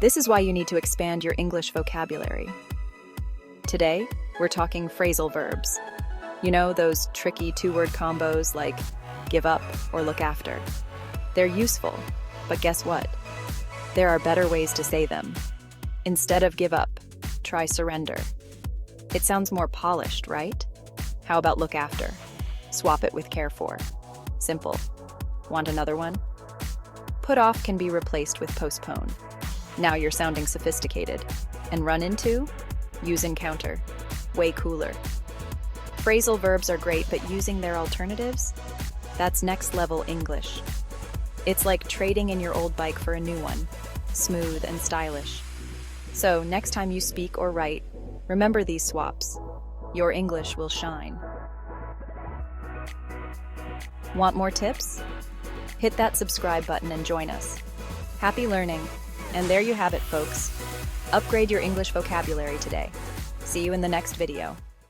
This is why you need to expand your English vocabulary. Today, we're talking phrasal verbs. You know, those tricky two-word combos like give up or look after. They're useful, but guess what? There are better ways to say them. Instead of give up, try surrender. It sounds more polished, right? How about look after? Swap it with care for. Simple. Want another one? Put off can be replaced with postpone. Now you're sounding sophisticated. And run into? Use encounter. Way cooler. Phrasal verbs are great, but using their alternatives? That's next level English. It's like trading in your old bike for a new one. Smooth and stylish. So, next time you speak or write, remember these swaps. Your English will shine. Want more tips? Hit that subscribe button and join us. Happy learning. And there you have it, folks. Upgrade your English vocabulary today. See you in the next video.